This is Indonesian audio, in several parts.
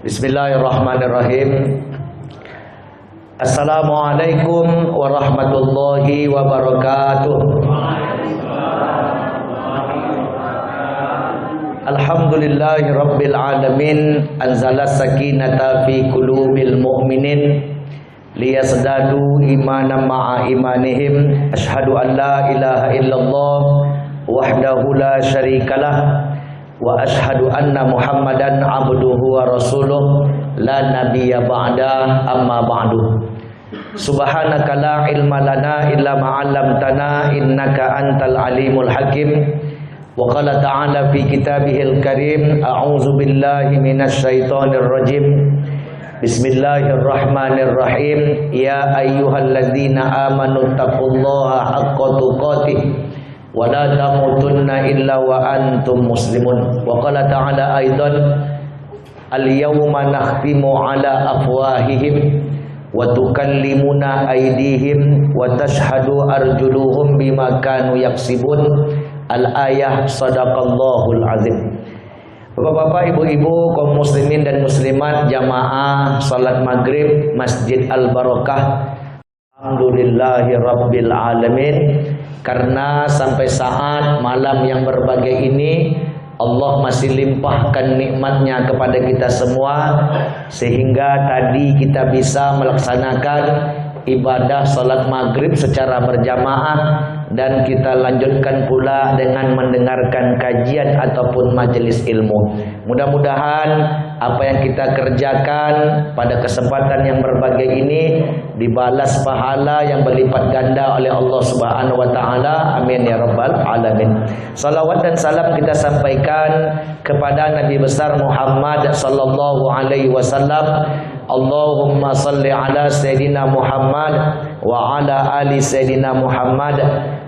Bismillahirrahmanirrahim. Assalamualaikum warahmatullahi wabarakatuh. Alhamdulillahi rabbil alamin. Anzala sakinata fi qulubil mu'minin liyazdadu imanan ma'a imanihim. Asyhadu an la ilaha illallah wahdahu la syarikalah wa ashhadu anna Muhammadan abduhu wa rasuluh la nabiyya ba'da amma ba'du. Subhanaka la ilma lana illa ma 'allamtana innaka antal alimul hakim. Wa qala ta'ala fi kitabihil karim a'udzu billahi minasy syaithanir rajim. Bismillahirrahmanirrahim. Ya ayyuhalladzina amanu taqullaha haqqa tuqatih wa la tamutunna illa wa antum muslimun. Wa qala ta'ala aidan al-yawma nakhtimu ala afwahihim wa tukallimuna aydihim wa tashhadu arjuluhum bima kanu yaksibun. Al-ayah. Sadaqallahul azim. Bapak-bapak, ibu-ibu, kaum muslimin dan muslimat jamaah salat maghrib Masjid Al-Barakah, alhamdulillahi rabbil alamin. Karena sampai saat malam yang berbahagia ini Allah masih limpahkan nikmatnya kepada kita semua, sehingga tadi kita bisa melaksanakan ibadah salat maghrib secara berjamaah, dan kita lanjutkan pula dengan mendengarkan kajian ataupun majelis ilmu. Mudah-mudahan apa yang kita kerjakan pada kesempatan yang berbahagia ini dibalas pahala yang berlipat ganda oleh Allah Subhanahu wa taala. Amin ya rabbal alamin. Salawat dan salam kita sampaikan kepada Nabi besar Muhammad sallallahu alaihi wasallam. Allahumma salli ala Sayyidina Muhammad wa ala ali Sayyidina Muhammad.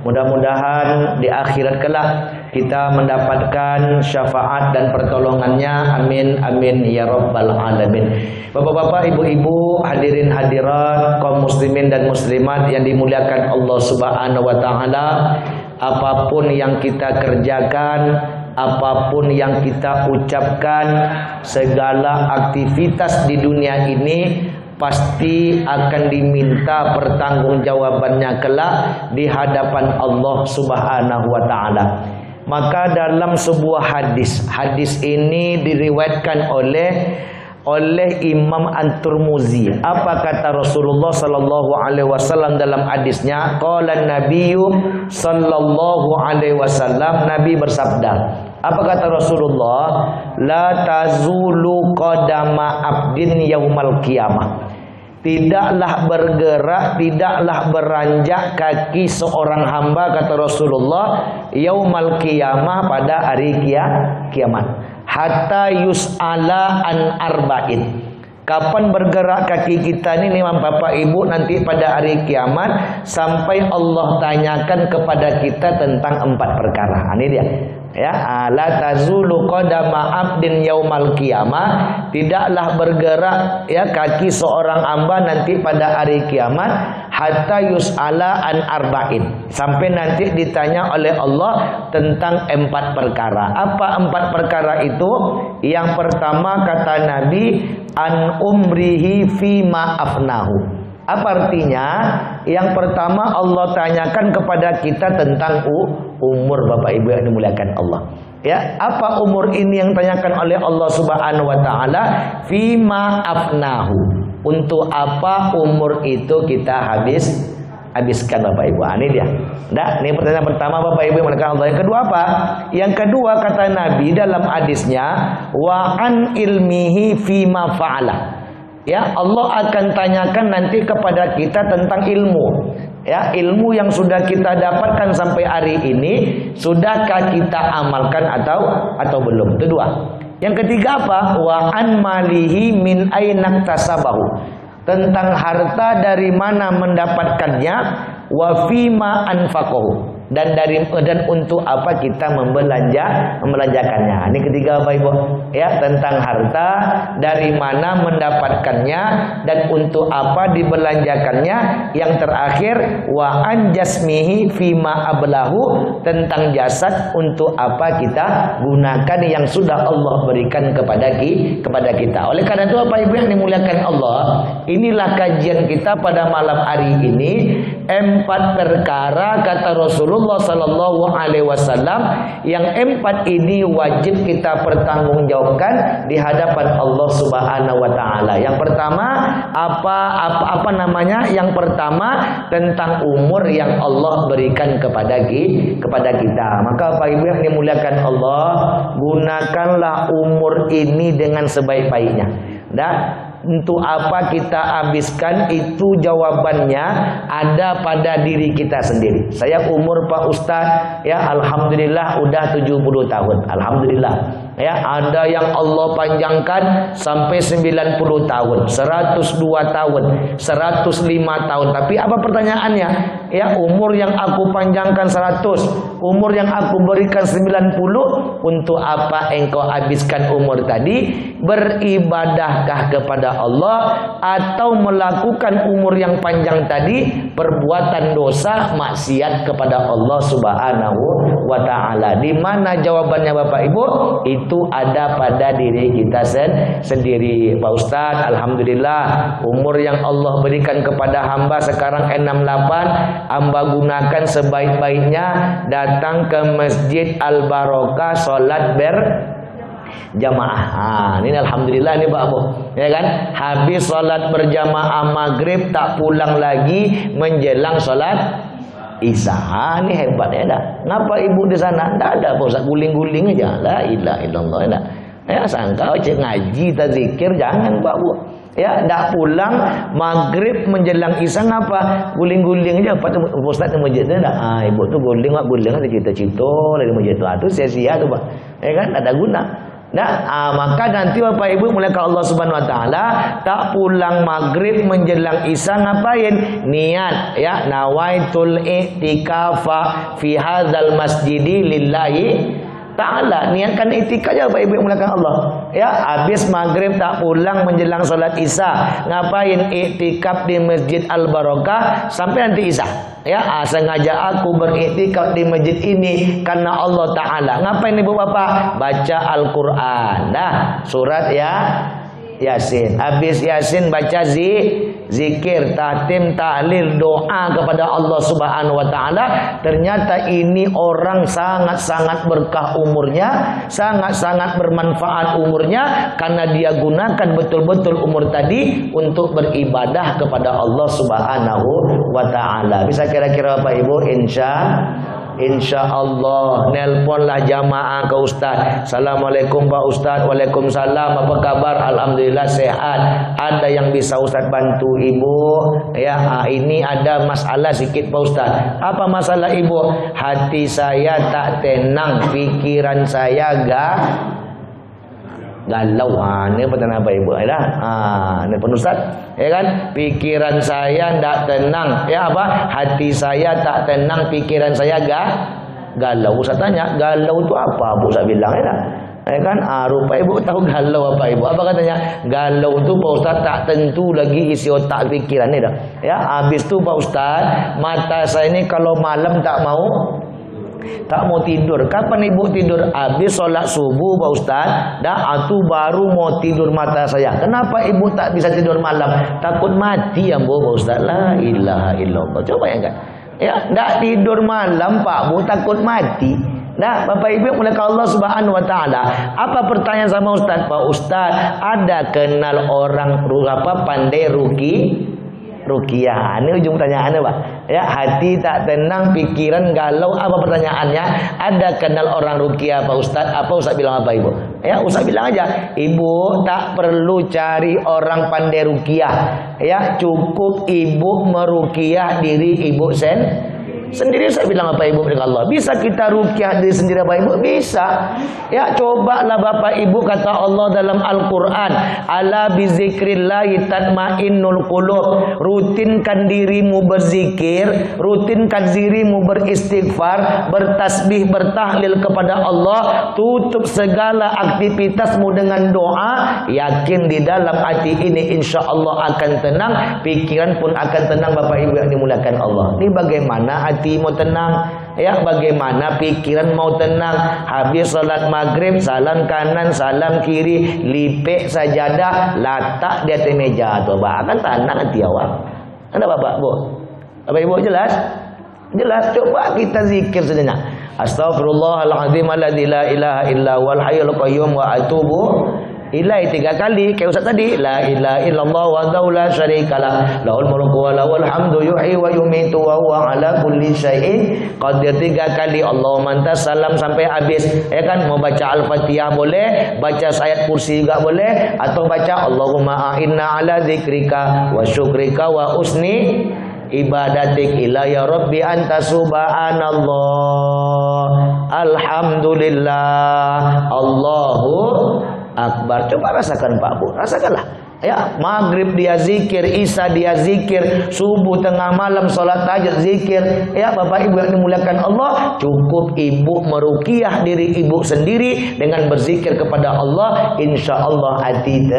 Mudah-mudahan di akhirat kelak kita mendapatkan syafaat dan pertolongannya. Amin amin ya rabbal alamin. Bapak-bapak, ibu-ibu, hadirin hadirat, kaum muslimin dan muslimat yang dimuliakan Allah Subhanahu wa taala, apapun yang kita kerjakan, apapun yang kita ucapkan, segala aktivitas di dunia ini pasti akan diminta pertanggungjawabannya kelak di hadapan Allah Subhanahu wa taala. Maka dalam sebuah hadis ini diriwayatkan oleh Imam At-Tirmidzi. Apa kata Rasulullah sallallahu alaihi wasallam dalam hadisnya? Qala Nabiyyu sallallahu alaihi wasallam, Nabi bersabda. Apa kata Rasulullah? La tazulu qadama abdin yaumal qiyamah. Tidaklah bergerak, tidaklah beranjak kaki seorang hamba, kata Rasulullah, yaumal qiyamah, pada hari kiamat. Hatta yus'ala an arba'in. Kapan bergerak kaki kita ini, Bapak Ibu, nanti pada hari kiamat, sampai Allah tanyakan kepada kita tentang 4 perkara. Ini dia. Ya, la tazulu qadama abdin yaumal qiyamah. Tidaklah bergerak ya kaki seorang hamba nanti pada hari kiamat, hatta yus'ala an arba'in. Sampai nanti ditanya oleh Allah tentang 4 perkara. Apa 4 perkara itu? Yang pertama kata Nabi, an umrihi fima afnahu. Apa artinya? Yang pertama Allah tanyakan kepada kita tentang umur, Bapak Ibu yang dimuliakan Allah. Ya, apa umur ini yang tanyakan oleh Allah Subhanahu wa taala? Fima afnahu. Untuk apa umur itu kita habiskan, Bapak Ibu? Ini dia. Nah, ini pertanyaan pertama, Bapak Ibu yang dimuliakan Allah. Yang kedua apa? Yang kedua kata Nabi dalam hadisnya, wa an ilmihi fima fa'ala. Ya, Allah akan tanyakan nanti kepada kita tentang ilmu. Ya, ilmu yang sudah kita dapatkan sampai hari ini, sudahkah kita amalkan atau belum? Itu dua. Yang ketiga apa? Wa an malihi min aina tasabahu. Tentang harta dari mana mendapatkannya, wa fima anfaqahu. dan untuk apa kita membelanjakannya. Ini ketiga Bapak Ibu, ya, tentang harta, dari mana mendapatkannya dan untuk apa dibelanjakannya. Yang terakhir wa an jasmihi fima ablahu, tentang jasad untuk apa kita gunakan yang sudah Allah berikan kepada kita. Oleh karena itu Bapak Ibu yang dimuliakan Allah, inilah kajian kita pada malam hari ini. 4 perkara kata Rasulullah sallallahu alaihi wasallam yang 4 ini wajib kita pertanggungjawabkan di hadapan Allah Subhanahu wa taala. Yang pertama apa namanya? Yang pertama tentang umur yang Allah berikan kepada kita. Maka Bapak Ibu yang dimuliakan Allah, gunakanlah umur ini dengan sebaik-baiknya. Untuk apa kita habiskan itu jawabannya ada pada diri kita sendiri. Saya umur Pak Ustadz, ya alhamdulillah udah 70 tahun. Alhamdulillah. Ya, ada yang Allah panjangkan sampai 90 tahun, 102 tahun, 105 tahun. Tapi apa pertanyaannya? Ya, umur yang aku panjangkan 100, umur yang aku berikan 90, untuk apa engkau habiskan umur tadi? Beribadahkah kepada Allah atau melakukan umur yang panjang tadi perbuatan dosa maksiat kepada Allah Subhanahu wa taala? Di mana jawabannya Bapak Ibu? Itu ada pada diri kita sendiri. Pak Ustadz, alhamdulillah umur yang Allah berikan kepada hamba sekarang 68, hamba gunakan sebaik-baiknya, datang ke Masjid Al-Barokah, sholat berjamaah. Ini alhamdulillah nih Pak Bu, ya kan? Habis sholat berjamaah maghrib tak pulang lagi menjelang sholat Isya. Ini hebat ya dah. Ngapa ibu di sana? Tidak ada Pak Ustaz, guling-guling aja. La ilaha illallah. Ya sangka cek ngaji tazikir, jangan Pak Bu. Ya, tidak pulang maghrib menjelang Isya ngapa? Guling-guling aja. Pak Ustaz di masjid itu dah. Ibu tuh guling aja cita-cita dari masjid itu sia-sia tuh Pak. Ya kan? Ada guna. Maka nanti Bapak Ibu muliakan Allah Subhanahu wa taala, tak pulang maghrib menjelang Isya ngapain? Niat, ya, nawaitul i'tikafa fi hadzal masjidi lillahi ta'ala. Niatkan i'tikaf aja Bapak Ibu muliakan Allah. Ya, habis maghrib tak pulang menjelang salat Isya, ngapain? I'tikaf di Masjid Al-Barokah sampai nanti Isya. Ya, sengaja aku beriktikaf di masjid ini karena Allah Ta'ala. Ngapain Ibu Bapak? Baca Al-Quran. Surat Yasin. Habis Yasin baca zikir, tahtim, tahlil, doa kepada Allah Subhanahu wa taala. Ternyata ini orang sangat-sangat berkah umurnya, sangat-sangat bermanfaat umurnya karena dia gunakan betul-betul umur tadi untuk beribadah kepada Allah Subhanahu wa taala. Bisa kira-kira Bapak Ibu Insya Allah nelponlah jamaah ke Ustaz. Assalamualaikum Pak Ustaz. Waalaikumsalam. Apa kabar? Alhamdulillah sehat. Ada yang bisa Ustaz bantu Ibu? Ya, ini ada masalah sedikit Pak Ustaz. Apa masalah Ibu? Hati saya tak tenang, pikiran saya galau. Ini pertanyaan Bapak Ibu ya. Ini Ustaz, ya kan? Pikiran saya tidak tenang. Ya apa? Hati saya tak tenang, pikiran saya galau. Ustaz tanya, galau itu apa? Ustaz bilang ya kan? Rupa Ibu tahu galau apa Ibu? Apa katanya? Galau itu Pak Ustaz tak tentu lagi isi otak pikiran ini dah. Ya, habis itu Pak Ustaz, mata saya ini kalau malam tak mau tidur. Kapan Ibu tidur? Habis sholat subuh Pak Ustaz, itu baru mau tidur mata saya. Kenapa Ibu tak bisa tidur malam? Takut mati ya Pak Ustaz. La ilaha illallah. Coba ya kan? Ya, tak tidur malam Pak Bu, takut mati. Bapak Ibu muliakan Allah Subhanahu wa taala. Apa pertanyaan sama Ustaz? Pak Ustaz, ada kenal orang pandai ruqyah. Ini ujung pertanyaannya Pak. Ya, hati tak tenang, pikiran galau. Apa pertanyaannya? Ada kenal orang ruqyah Pak Ustaz? Apa Ustaz bilang apa Ibu? Ya, Ustaz bilang aja, Ibu tak perlu cari orang pandai ruqyah. Ya, cukup Ibu meruqyah diri Ibu Sendiri saya bilang Bapak Ibu dengan Allah. Bisa kita ruqyah diri sendiri Bapak Ibu? Bisa. Ya, cobalah Bapak Ibu, kata Allah dalam Al-Qur'an, ala bizikrillahi tatmainnul qulub. Rutinkan dirimu berzikir, rutinkan dirimu beristighfar, bertasbih, bertahlil kepada Allah, tutup segala aktivitasmu dengan doa, yakin di dalam hati ini insya Allah akan tenang, pikiran pun akan tenang Bapak Ibu yang dimuliakan Allah. Ini bagaimana hati mau tenang, ya, bagaimana pikiran mau tenang. Habis salat maghrib, salam kanan, salam kiri, lipek sajadah, letak di atas meja tu, akan tenang hati awak. Ada Bapak Bu? Bapak Ibu jelas? Jelas. Coba kita zikir sejenak. Astaghfirullahaladzim alladzi la ilaha illa huwal hayyul qayyum wa atubu ilaihi 3 kali kayak Ustaz tadi, la ilaha illallah wahdahu la syarikalah lahul mulku wa lahul hamdu yuhyi wa yumitu wa huwa ala kulli syai'in qadir 3 kali. Allahumma antas salam sampai habis, ya kan. Mau baca Al-Fatihah boleh, baca ayat kursi juga boleh, atau baca Allahumma a'inna ala dzikrika wa syukrika wa usni ibadatik ila ya rabbi anta subhanallah alhamdulillah Allahu akbar. Coba rasakan Pak Bu, rasakanlah. Ya, maghrib dia zikir, isya dia zikir, subuh tengah malam salat tahajud zikir. Ya, Bapak Ibu yang dimuliakan Allah, cukup ibu meruqyah diri ibu sendiri dengan berzikir kepada Allah, insya Allah hati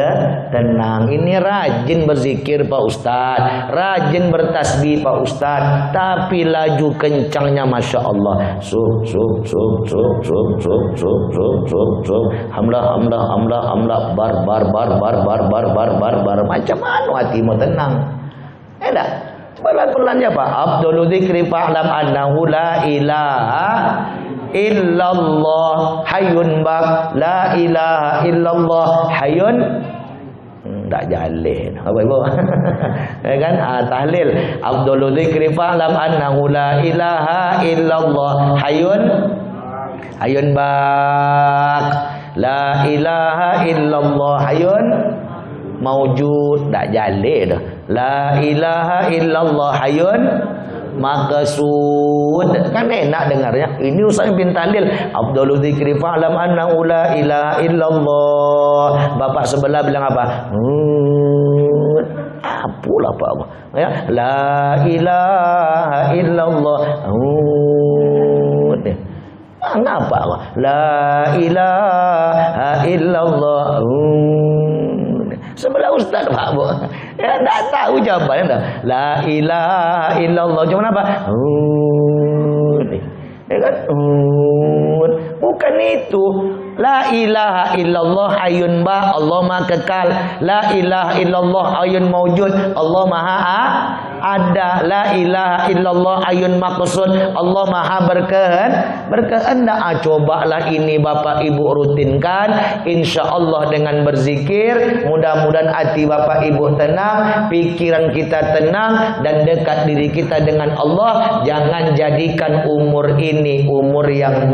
tenang. Ini rajin berzikir Pak Ustaz, rajin bertasbih Pak Ustaz, tapi laju kencangnya Masya Allah. Hamlah bar macam mana hati mau tenang? Enak. Pelan-pelan ya Pak. Abdul dzikri fa'lam annahu la ilaha illallah hayyun baq, la ilaha illallah hayyun. Tak jalin apa Ibu? Ya kan? Tahlil Abdul dzikri fa'lam annahu la ilaha illallah hayyun baq, la ilaha illallah hayyun maujud. Tak jalin dah. La ilaha illallah hayyun maqsud. Kan enak dengarnya. Ini Ustaz bin Tahlil Abdul dzikri fa'lam annahu la ilaha illallah. Bapak sebelah bilang apa? Apalah Pak. Ya, la ilaha illallah. Kenapa? La ilaha illallah. Sebelah Ustaz Pak Bu. Ya, tak tahu jawabannya dah. La ilaha illallah. Cuma apa? Ya kan? Bukan itu. La ilaha illallah hayyun ba, Allah maha kekal. La ilaha illallah hayyun maujud, Allah maha ada. La ilaha illallah hayyun maqsud, Allah maha berkehendak. Cobalah ini Bapak Ibu rutinkan, insya Allah dengan berzikir, mudah-mudahan hati Bapak Ibu tenang, pikiran kita tenang, dan dekat diri kita dengan Allah. Jangan jadikan umur ini umur yang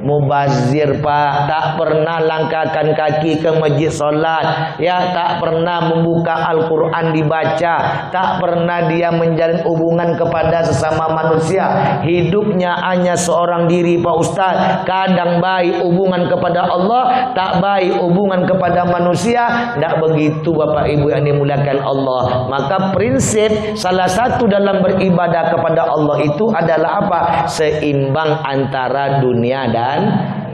mubazir Pak. Tak pernah langkahkan kaki ke masjid solat, ya, tak pernah membuka Al-Quran dibaca, tak pernah dia menjalin hubungan kepada sesama manusia. Hidupnya hanya seorang diri Pak Ustaz. Kadang baik hubungan kepada Allah, tak baik hubungan kepada manusia. Tak begitu Bapak Ibu yang dimuliakan Allah. Maka prinsip salah satu dalam beribadah kepada Allah itu adalah apa? Seimbang antara dunia dan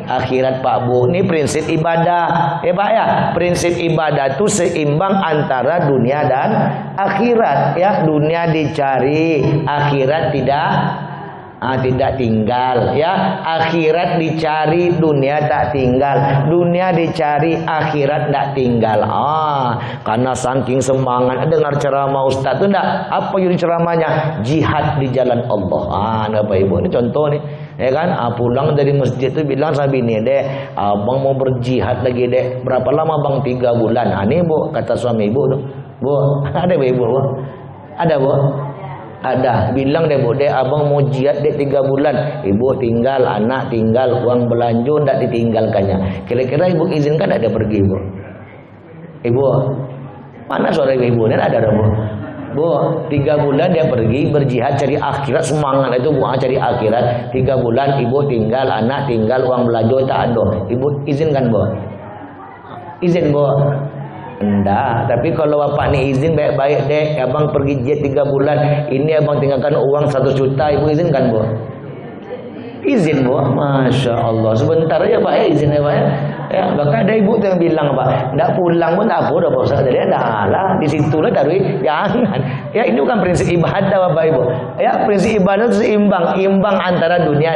akhirat Pak Bu. Ini prinsip ibadah ya Pak ya. Prinsip ibadah itu seimbang antara dunia dan akhirat ya. Dunia dicari, akhirat tidak tinggal ya. Akhirat dicari, dunia tak tinggal. Dunia dicari, akhirat tak tinggal. Karena saking semangat dengar ceramah Ustaz itu enggak. Apa judul ceramahnya? Jihad di jalan Allah. Bapak Ibu, ini contoh nih. Ya kan, pulang dari masjid itu bilang sama bini, "Dek, abang mau berjihad lagi, Dek." "Berapa lama Bang?" 3 bulan. Nih Bu, kata suami Ibu tuh. Bu, ada Ibu? Ada Bu? Ada. Bilang deh Bu, "Dek, abang mau jihad Dek 3 bulan." Ibu tinggal, anak tinggal, uang belanja tidak ditinggalkannya. Kira-kira Ibu izinkan ada pergi Bu? Ibu, mana suara Ibu? Ini ada Bu? Bu, 3 bulan dia pergi berjihad cari akhirat, semangat itu Bu, cari akhirat. 3 bulan ibu tinggal, anak tinggal, uang belajar tak ada. Ibu izinkan Bu? Izin Bu? Enggak, tapi kalau bapak ni izin baik-baik dek, abang pergi jet 3 bulan, ini abang tinggalkan uang 1 juta, ibu izinkan Bu? Izin Bu, Masya Allah. Sebentar aja Pak ya, izin ya Pak ya. Ya, bahkan ada ibu yang bilang Pak, tidak pulang pun tak apa, dah Pak Ustaz. Jadi ada lah, di situlah taruh, jangan. Ya ini bukan prinsip ibadah Bapak Ibu. Ya prinsip ibadah itu seimbang, imbang antara dunia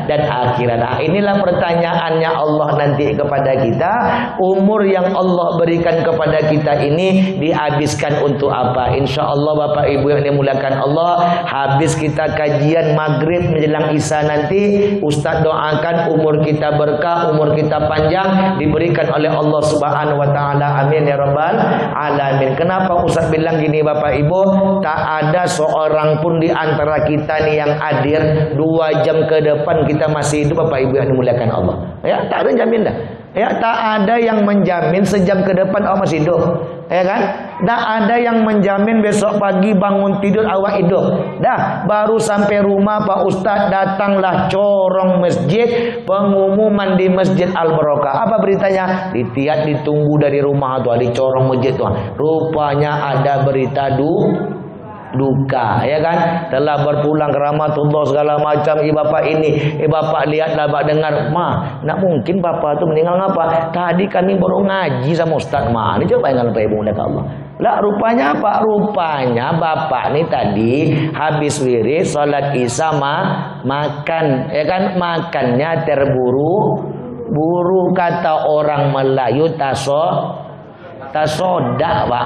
dan akhirat. Nah, inilah pertanyaannya Allah nanti kepada kita. Umur yang Allah berikan kepada kita ini dihabiskan untuk apa? Insya Allah Bapak Ibu yang dimuliakan Allah, habis kita kajian maghrib menjelang isya nanti, Ustaz doakan umur kita berkah, umur kita panjang, diberikan oleh Allah Subhanahu wa taala. Amin ya rabbal alamin. Kenapa Ustaz bilang gini Bapak Ibu? Tak ada seorang pun di antara kita nih yang hadir 2 jam ke depan kita masih hidup Bapak Ibu yang dimuliakan Allah. Ya, tak ada jamin dah. Ya, tak ada yang menjamin sejam ke depan awak masih hidup. Ya kan? Tak ada yang menjamin besok pagi bangun tidur awak hidup. Dah, baru sampai rumah Pak Ustaz datanglah corong masjid, pengumuman di Masjid Al-Barakah. Apa beritanya? Ditiat ditunggu dari rumah tu, di corong masjid tu. Rupanya ada berita duka, ya kan? Telah berpulang ke rahmatullah segala macam. Bapak ini, bapak lihatlah, bapak dengar, "Ma, nak mungkin bapak tu meninggal ngapa? Tadi kami baru ngaji sama Ustaz." Ma, ini coba ingat Bapak Ibu mulia Allah. Lah rupanya apa? Rupanya bapak ni tadi habis wirid salat isya makan, ya kan? Makannya terburu-buru, kata orang Melayu tersodak Pak.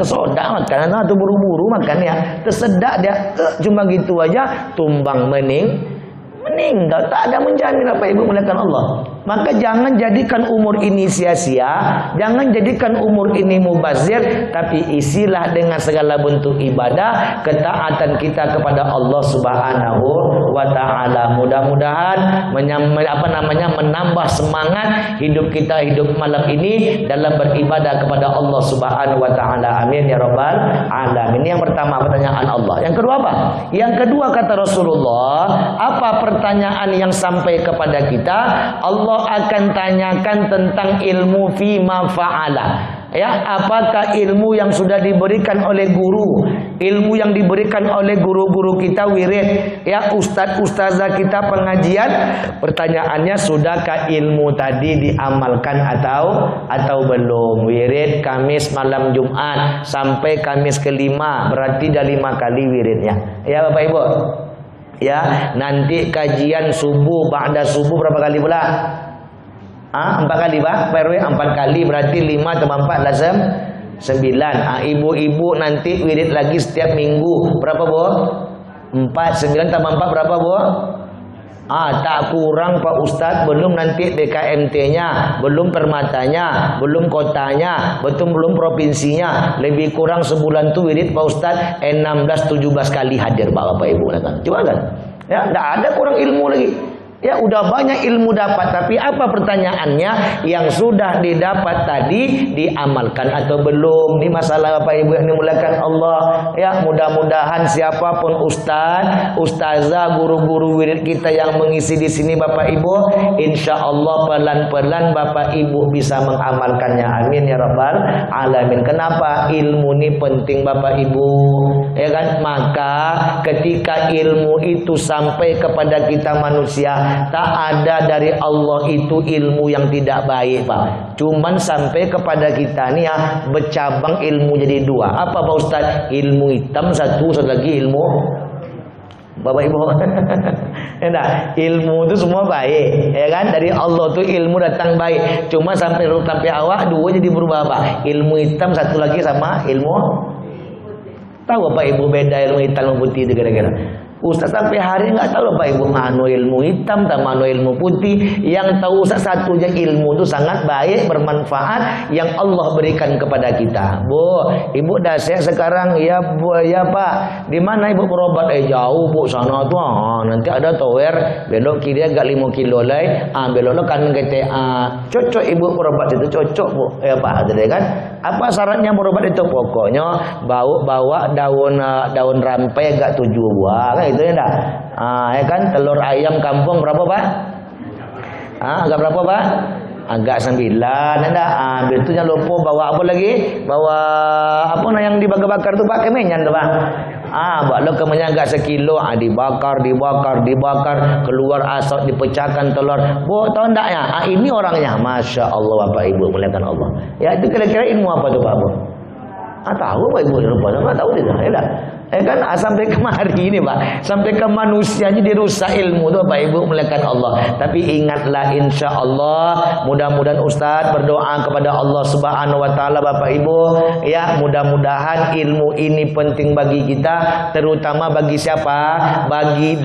Tersodak makan, tu buru-buru makan ya. Tersedak dia, cuma gitu aja tumbang meninggal. Tak ada menjamin Bapak Ibu muliakan Allah. Maka jangan jadikan umur ini sia-sia, jangan jadikan umur ini mubazir, tapi isilah dengan segala bentuk ibadah, ketaatan kita kepada Allah Subhanahu wa taala. Mudah-mudahan menambah semangat hidup kita hidup malam ini dalam beribadah kepada Allah Subhanahu wa taala. Amin ya rabbal alamin. Ini yang pertama, pertanyaan Allah. Yang kedua apa? Yang kedua kata Rasulullah, apa pertanyaan yang sampai kepada kita? Allah akan tanyakan tentang ilmu fima fa'ala. Ya, apakah ilmu yang sudah diberikan oleh guru, ilmu yang diberikan oleh guru-guru kita wirid, ya ustaz-ustazah kita pengajian, pertanyaannya sudahkah ilmu tadi diamalkan atau belum? Wirid Kamis malam Jumat sampai Kamis ke-5, berarti dah 5 kali wiridnya. Ya Bapak Ibu. Ya, nanti kajian subuh, ba'da subuh berapa kali pula? 4 kali Pak, PRW 4 kali, berarti 5 tambah 4 lazim 9. Ibu-ibu nanti wirid lagi setiap minggu. Berapa Bu? 4, 9 tambah 4 berapa Bu? Tak kurang Pak Ustaz. Belum nanti BKMT-nya, belum permatanya, belum kotanya, belum provinsinya. Lebih kurang sebulan tu wirid Pak Ustaz 16-17 kali hadir Bapak Ibu. Coba kan? Ya, tidak ada kurang ilmu lagi. Ya, udah banyak ilmu dapat, tapi apa pertanyaannya? Yang sudah didapat tadi diamalkan atau belum? Ini masalah Bapak Ibu yang dimuliakan Allah. Ya, mudah-mudahan siapapun ustaz, ustazah, guru-guru wirid kita yang mengisi di sini Bapak Ibu, insya Allah pelan-pelan Bapak Ibu bisa mengamalkannya. Amin ya rabbal alamin. Kenapa? Ilmu ini penting Bapak Ibu. Ya kan? Maka ketika ilmu itu sampai kepada kita manusia, tak ada dari Allah itu ilmu yang tidak baik Pak. Cuman sampai kepada kita nih ya, bercabang ilmu jadi 2. Apa Pak Ustaz? Ilmu hitam satu lagi ilmu Bapak Ibu. Nah, ilmu itu semua baik, ya kan? Dari Allah tuh ilmu datang baik. Cuma sampai awak 2 jadi berubah Pak. Ilmu hitam satu lagi sama ilmu. Tahu Bapak Ibu beda ilmu hitam ilmu putih itu kira-kira? Ustaz sampai hari nggak tahu Bapak Ibu mana ilmu hitam, mana ilmu putih. Yang tahu Ustaz satu aja, ilmu itu sangat baik, bermanfaat yang Allah berikan kepada kita. Bu, Ibu dah sehat sekarang ya Bu, ya Pak. Di mana Ibu berobat? Jauh Bu, sana tuh. Nanti ada tower belok kiri agak 5 kilo lagi. Belok lo kanan GTA. Cocok Ibu berobat itu, cocok Bu. Ya Pak, ada kan? Apa syaratnya berobat itu? Pokoknya bawa daun rampai agak 7 buah kan itu ya dah. Ya kan, telur ayam kampung berapa Pak? Agak berapa Pak? Agak 9 ada. Itu jangan lupa bawa apa lagi? Bawa apa yang dibakar-bakar tu Pak, kemenyan tu Pak. Bawa kemenyan agak 1 kilo. Dibakar, keluar asap, dipecahkan telur. Bu, tahu enggak ya? Ini orangnya. Masya Allah Bapak Ibu, muliakan Allah. Ya itu kira-kira ilmu apa tu Pak Bu? Tahu Pak Ibu, rupanya tahu tidak? Ya dah. Kan sampai kemari ini Pak, sampai ke manusianya dirusak ilmu tuh Bapak Ibu, muliakan Allah. Tapi ingatlah, insya Allah mudah-mudahan Ustaz berdoa kepada Allah Subhanahu Wa Taala Bapak Ibu, ya mudah-mudahan ilmu ini penting bagi kita, terutama bagi siapa? Bagi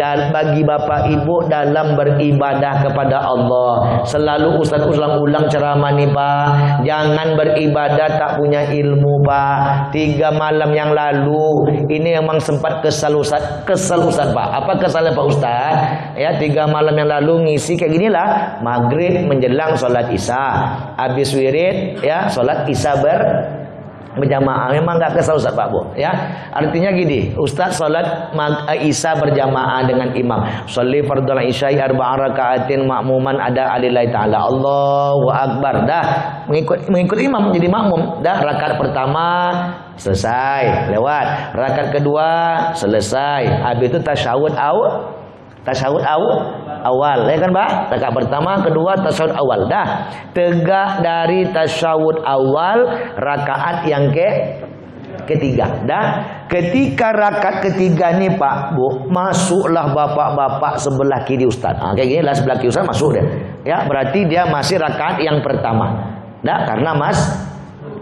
Bapak Ibu dalam beribadah kepada Allah. Selalu Ustaz ulang-ulang ceramah nih Pak, jangan beribadah tak punya ilmu Pak. 3 malam yang lalu ini memang sempat kesal Ustaz Pak. Apa kesalnya Pak Ustaz? Ya 3 malam yang lalu ngisi kayak ginilah, maghrib menjelang sholat isya, habis wirid ya sholat isya berjamaah. Memang nggak kesal Ustaz Pak Bu ya. Artinya gini, Ustaz sholat isya berjamaah dengan imam, sholli fardhu isya 4 rakaatin makmuman ada alillahi ta'ala, Allahu akbar, dah mengikut imam jadi makmum, dah rakaat pertama selesai lewat, rakaat kedua selesai, habis itu tasyahud awal ya kan Pak, rakaat pertama kedua tasyahud awal, dah tegak dari tasyahud awal rakaat yang ketiga, dah ketika rakaat ketiga nih Pak Bu, masuklah bapak-bapak sebelah kiri Ustaz. Kayak gini lah sebelah kiri Ustaz masuk deh ya, berarti dia masih rakaat yang pertama, dah karena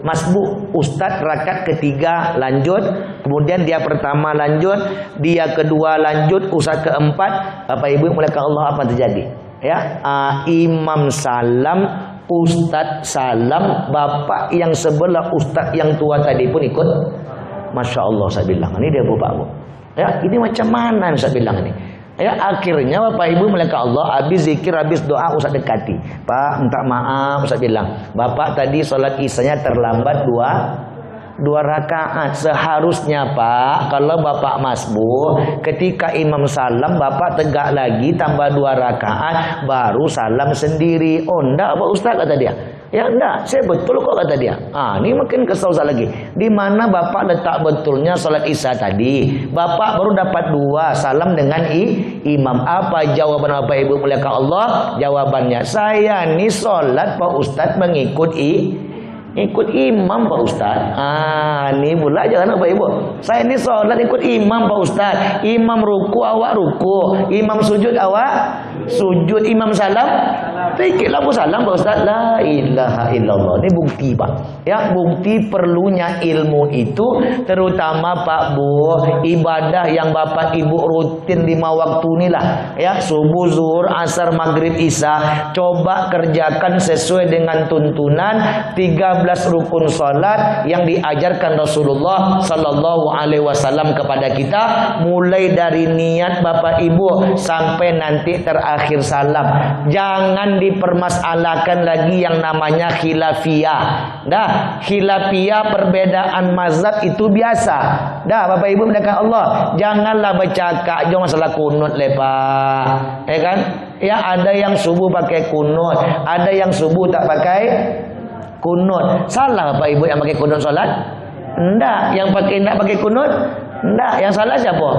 Mas Bu, Ustadz rakaat ketiga lanjut, kemudian dia pertama lanjut, dia kedua lanjut, Ustadz keempat. Bapak Ibu muliakan Allah, apa terjadi? Ya, imam salam, Ustadz salam, bapak yang sebelah Ustadz yang tua tadi pun ikut. Masya Allah saya bilang, ini dia Bapak Bu. Ya, ini macam mana saya bilang ini? Ya akhirnya Bapak Ibu muliakan Allah, habis zikir, habis doa Ustaz dekati. Pak minta maaf, Ustaz bilang, Bapak tadi sholat isyanya terlambat 2 rakaat. Seharusnya Pak, kalau Bapak masbuk, ketika imam salam Bapak tegak lagi tambah 2 rakaat baru salam sendiri. Oh enggak Pak Ustaz, kata dia. Ya enggak, saya betul kok, kata dia. Ini makin kesal lagi. Di mana Bapak letak betulnya sholat isya tadi? Bapak baru dapat 2 salam dengan imam. Apa jawaban Bapak Ibu muliakan Allah? Jawabannya, saya nih sholat Pak Ustadz mengikut imam Pak Ustadz. Ini pula jangan Bapak Ibu. Saya ini sholat ikut imam Pak Ustadz. Imam ruku awak ruku, imam sujud awak sujud, imam salam tikitlah aku salam Pak Ustaz. La ilaha illallah. Ini bukti Pak. Ya, bukti perlunya ilmu itu, terutama Pak Bu, ibadah yang Bapak Ibu rutin 5 waktu inilah. Ya, subuh, zuhur, asar, maghrib, isya. Coba kerjakan sesuai dengan tuntunan 13 rukun salat yang diajarkan Rasulullah sallallahu alaihi wasallam kepada kita, mulai dari niat Bapak Ibu sampai nanti terakhir salam. Jangan dipermasalahkan lagi yang namanya khilafiyah. Dah, khilafiyah perbedaan mazhab itu biasa. Dah, Bapak Ibu mendekat Allah, janganlah bercakap jangan masalah kunut lepas. Ya kan? Ya, ada yang subuh pakai kunut, ada yang subuh tak pakai kunut. Salah Bapak Ibu yang pakai kunut salat? Enggak. Yang enggak pakai kunut? Enggak. Yang salah siapa?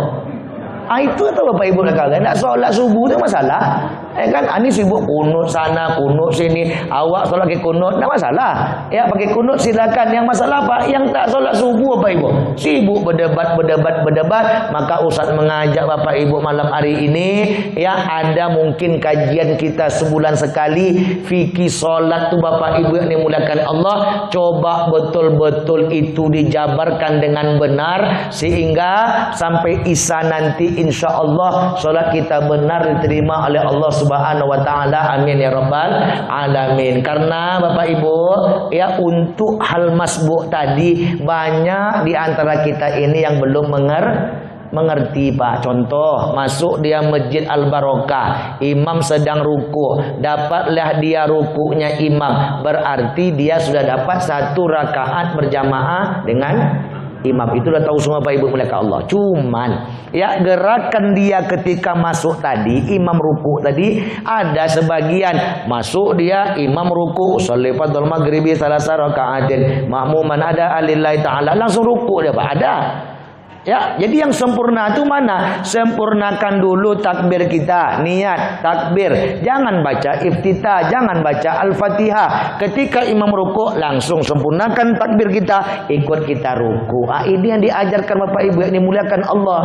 Itu atau Bapak Ibu kata, enggak solat subuh itu masalah. Kan ani sibuk kunut sana, kunut sini, awak solat pakai kunut, tak masalah. Ya pakai kunut silakan. Yang masalah apa? Yang tak solat subuh Bapak Ibu, sibuk berdebat, maka Ustaz mengajak Bapak Ibu malam hari ini, ya ada mungkin kajian kita sebulan sekali, fikih solat tu Bapak Ibu yang dimuliakan Allah, coba betul-betul itu dijabarkan dengan benar sehingga sampai Isya nanti insya Allah solat kita benar diterima oleh Allah Subhanahu wa taala. Amin ya rabbal alamin. Karena Bapak Ibu, ya untuk hal masbuk tadi banyak di antara kita ini yang belum mengerti Pak. Contoh, masuk dia Masjid Al-Barokah, imam sedang ruku', dapatlah dia ruku'nya imam, berarti dia sudah dapat 1 rakaat berjamaah dengan imam. Itu dah tahu semua Bapak Ibu muliakan Allah. Cuman ya gerakan dia ketika masuk tadi, imam ruku tadi, ada sebagian masuk dia imam ruku, sholatul maghribi salasa rakaatin ma'muman ada alillahi taala, langsung ruku dia Pak. Ada. Ya, jadi yang sempurna itu mana? Sempurnakan dulu takbir kita, niat takbir. Jangan baca iftitah, jangan baca Al-Fatihah. Ketika imam ruku, langsung sempurnakan takbir kita, ikut kita ruku. Ini yang diajarkan Bapak Ibu yang dimuliakan Allah.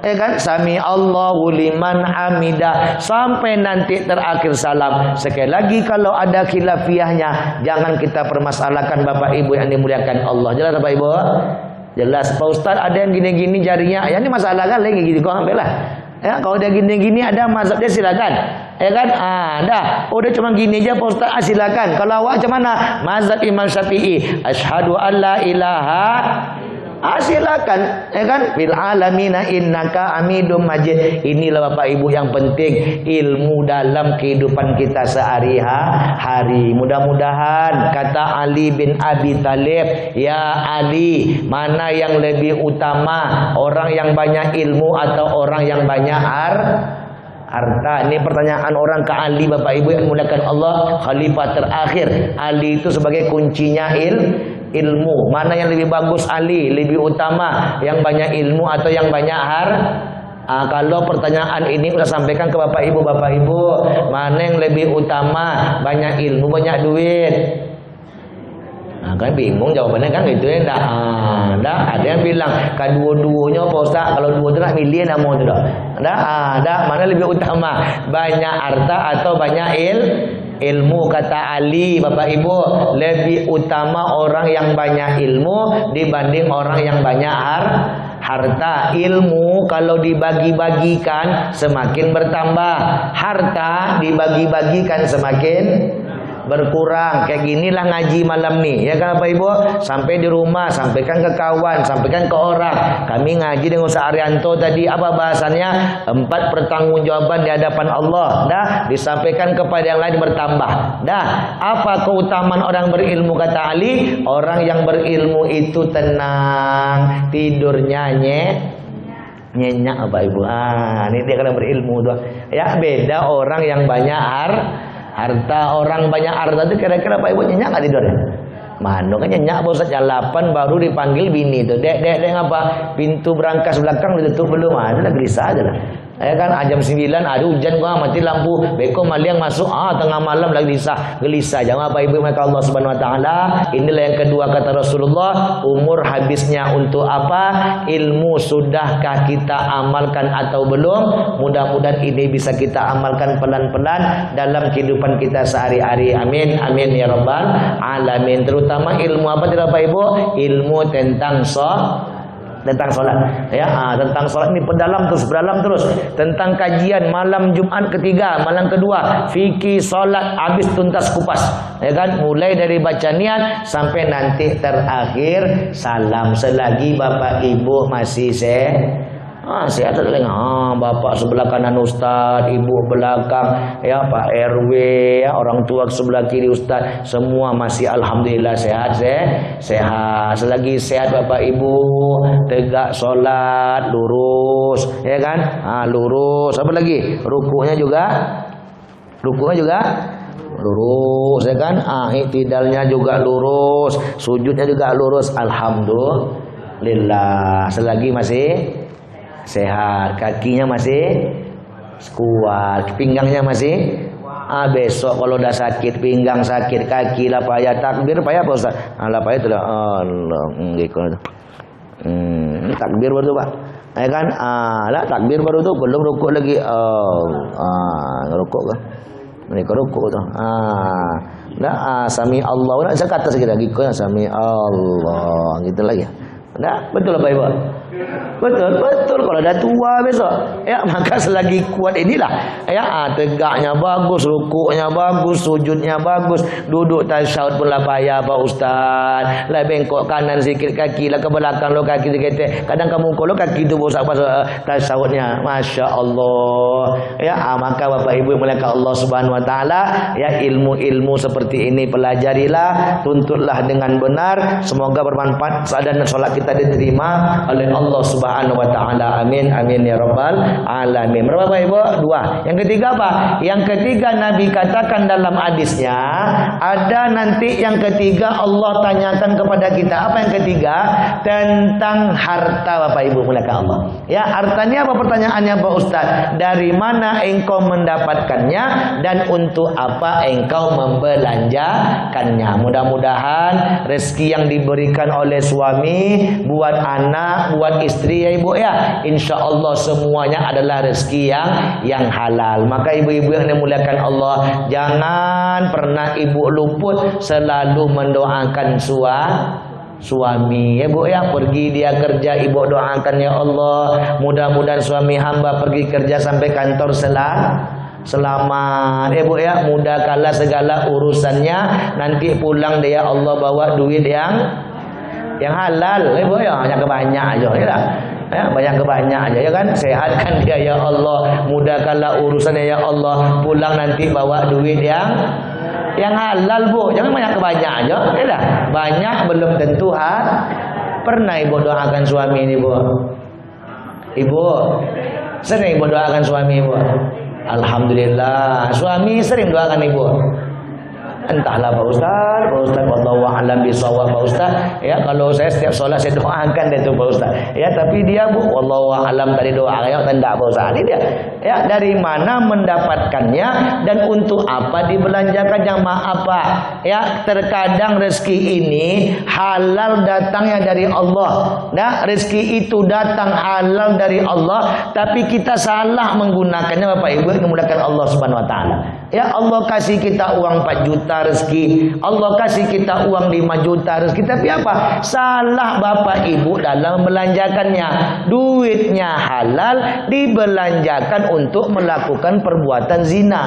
Ya kan? Sami Allahu liman hamidah sampai nanti terakhir salam. Sekali lagi kalau ada khilafiyahnya, jangan kita permasalahkan Bapak Ibu yang dimuliakan Allah. Jelas Bapak Ibu? Jelas Pak Ustaz, ada yang gini-gini jarinya. Ya ini masalah kan lagi gitu, kau ambil lah. Ya, kalau dia gini-gini ada mazhab dia silakan. Ya kan? Dah. Oh dia cuma gini aja Pak Ustaz, silakan. Kalau awak macam mana? Mazhab Imam Syafi'i, asyhadu an la ilaha, silakan. Ya kan? Fil alamina innaka hamidum majid. Inilah Bapak Ibu yang penting, ilmu dalam kehidupan kita sehari-hari. Mudah-mudahan kata Ali bin Abi Thalib, ya Ali, mana yang lebih utama, orang yang banyak ilmu atau orang yang banyak harta? Ini pertanyaan orang ke Ali Bapak Ibu yang dimuliakan Allah, khalifah terakhir. Ali itu sebagai kuncinya ilmu. Mana yang lebih bagus Ali, lebih utama, yang banyak ilmu atau yang banyak kalau pertanyaan ini sudah sampaikan ke Bapak Ibu, mana yang lebih utama, banyak ilmu, banyak duit? Kan bingung jawabannya kan gitu ya. Ada yang bilang kedua-duanya Pak Ustaz, kalau dua itu nak milih nak mau tu dah. Mana lebih utama, banyak harta atau banyak ilmu? Kata Ali Bapak Ibu, lebih utama orang yang banyak ilmu dibanding orang yang banyak harta. Ilmu kalau dibagi-bagikan semakin bertambah, harta dibagi-bagikan semakin berkurang. Kayak ginilah ngaji malam nih, ya kan Bapak Ibu? Sampai di rumah, sampaikan ke kawan, sampaikan ke orang. Kami ngaji dengan Ustaz Arianto tadi, apa bahasannya? 4 pertanggungjawaban di hadapan Allah. Dah, disampaikan kepada yang lain bertambah. Dah, apa keutamaan orang berilmu? Kata Ali, orang yang berilmu itu tenang, tidurnya nyenyak Bapak Ibu. Ini dia kalau berilmu tuh. Ya, beda orang yang banyak harta. Orang banyak harta itu kira-kira Pak Ibu nyenyak nggak tidurnya? Mana kan nyenyak Pak Ustaz, jam 8 baru dipanggil bini tuh. Dek ngapa? Pintu berangkas belakang ditutup belum? Ada gelisah aja lah. Ya kan, jam 9 ada hujan, gua mati lampu, beko maliang masuk, tengah malam lagi gelisah. Jangan Bapak Ibu maka Allah Subhanahu wa taala. Inilah yang kedua kata Rasulullah, umur habisnya untuk apa? Ilmu sudahkah kita amalkan atau belum? Mudah-mudahan ini bisa kita amalkan pelan-pelan dalam kehidupan kita sehari-hari. Amin amin ya rabbal alamin. Terutama ilmu apa Bapak Ibu? Ilmu tentang solat, ya, tentang solat ini berdalam terus, tentang kajian malam Jumat ketiga, malam kedua, fikih solat habis tuntas kupas, ya kan, mulai dari baca niat sampai nanti terakhir salam. Selagi Bapak Ibu masih sehat bapak sebelah kanan Ustaz, ibu belakang, ya Pak RW, ya orang tua sebelah kiri Ustaz, semua masih alhamdulillah sehat. Selagi sehat Bapak Ibu, tegak solat, lurus, ya kan? Lurus. Apa lagi? Rukunya juga lurus, ya kan? Iktidalnya juga lurus, sujudnya juga lurus. Alhamdulillah. Selagi masih sehat, kakinya masih kuat. Pinggangnya masih besok kalau udah sakit pinggang, sakit kaki lah payah takbir, payah apa Ustaz? Lah payah itu lah Allah gitu. Takbir baru tu Pak. Ya kan? Lah takbir baru tu belum rukuk lagi. Rukuk ke? Mereka rukuk tu. Sami Allah. Nak saya kata sikit lagi kau sami Allah gitu lagi. Dah, betul apa Ibu? Betul kalau dah tua besok. Ya, maka selagi kuat inilah. Ya, tegaknya bagus, rukuknya bagus, sujudnya bagus, duduk tasyahud pun lah payah Pak Ustaz. Lah bengkok kanan sikit kaki lah ke belakang lo kaki sikit. Kadang kamu kalau kaki tu bosak pas tasyahudnya. Masya-Allah. Ya, maka Bapak Ibu yang muliakan Allah Subhanahu wa taala, ya ilmu-ilmu seperti ini pelajarilah, tuntutlah dengan benar. Semoga bermanfaat dan solat kita diterima oleh Allah Subhanahu wa taala. Amin amin ya rabbal alamin. Berapa Bapak Ibu? Dua. Yang ketiga apa? Yang ketiga Nabi katakan dalam hadisnya, ada nanti yang ketiga Allah tanyakan kepada kita. Apa yang ketiga? Tentang harta Bapak Ibu muliakan Allah. Ya, hartanya apa pertanyaannya Pak Ustaz? Dari mana engkau mendapatkannya dan untuk apa engkau membelanjakannya? Mudah-mudahan rezeki yang diberikan oleh suami buat anak, buat istri ya Ibu ya, insya Allah semuanya adalah rezeki yang halal. Maka ibu-ibu yang dimuliakan Allah, jangan pernah ibu luput selalu mendoakan suami ya Bu ya, pergi dia kerja ibu doakan ya Allah, mudah-mudahan suami hamba pergi kerja sampai kantor selamat ya Bu ya, mudahkanlah segala urusannya, nanti pulang dia Allah bawa duit yang halal ya Bu ya, banyak kebanyak aja ya, banyak kebanyak aja ya kan, sehatkan dia ya Allah, mudahkanlah urusannya ya Allah, pulang nanti bawa duit yang halal Bu, jangan banyak kebanyak aja ya dah, banyak belum tentu pernah ibu doakan suami ini Bu? Ibu sering ibu doakan suami ibu? Alhamdulillah, suami sering doakan ibu. Entahlah Pak Ustaz wallahu a'lam bishawab Pak Ustaz. Ya, kalau saya setiap solat saya doakan dia tu Pak Ustaz. Ya, tapi dia Bu wallahu a'lam tadi doa ya tidak Pak Ustaz. Ini dia. Ya, dari mana mendapatkannya dan untuk apa dibelanjakan jamaah apa? Ya, terkadang rezeki ini halal datangnya dari Allah. Nah, rezeki itu datang halal dari Allah, tapi kita salah menggunakannya Bapak Ibu yang dimuliakan Allah Subhanahu wa taala. Ya, Allah kasih kita uang 4 juta rezeki, Allah kasih kita uang 5 juta rezeki, tapi apa? Salah Bapak Ibu dalam membelanjakannya. Duitnya halal dibelanjakan untuk melakukan perbuatan zina.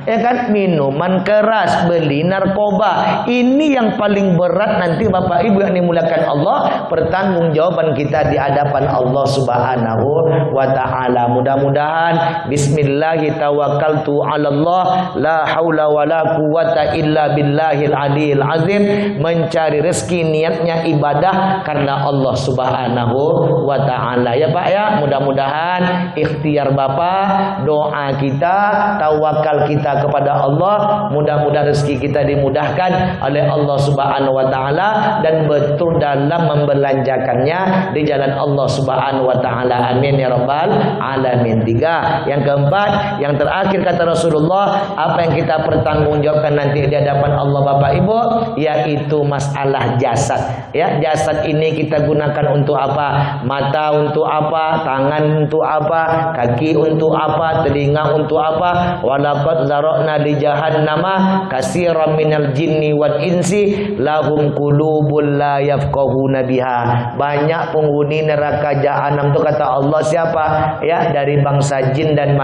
Ya kan? Minuman keras, beli narkoba. Ini yang paling berat nanti Bapak Ibu yang dimuliakan Allah, pertanggungjawaban kita di hadapan Allah Subhanahu wa taala. Mudah-mudahan bismillahi tawakkaltu 'ala Allah, la haula wala quwata illa billahil aliyil azim, mencari rezeki niatnya ibadah karena Allah Subhanahu wa taala. Ya Pak ya, mudah-mudahan ikhtiar Bapak, doa kita, tawakal kita kepada Allah, mudah-mudahan rezeki kita dimudahkan oleh Allah Subhanahu wa taala dan betul dalam membelanjakannya di jalan Allah Subhanahu wa taala. Amin ya rabbal alamin. 3. Yang keempat, yang terakhir kata Rasulullah, apa yang kita pertanggungjawabkan nanti di hadapan Allah Bapak Ibu, yaitu masalah jasad. Ya, jasad ini kita gunakan untuk apa? Mata untuk apa? Tangan untuk apa? Kaki untuk apa? Telinga untuk apa? Walaqad zara'na li jahannama katsiran minal jinni wal insi lahum qulubun la yafqahuna biha. Banyak penghuni neraka jahanam itu kata Allah siapa? Ya, dari bangsa jin dan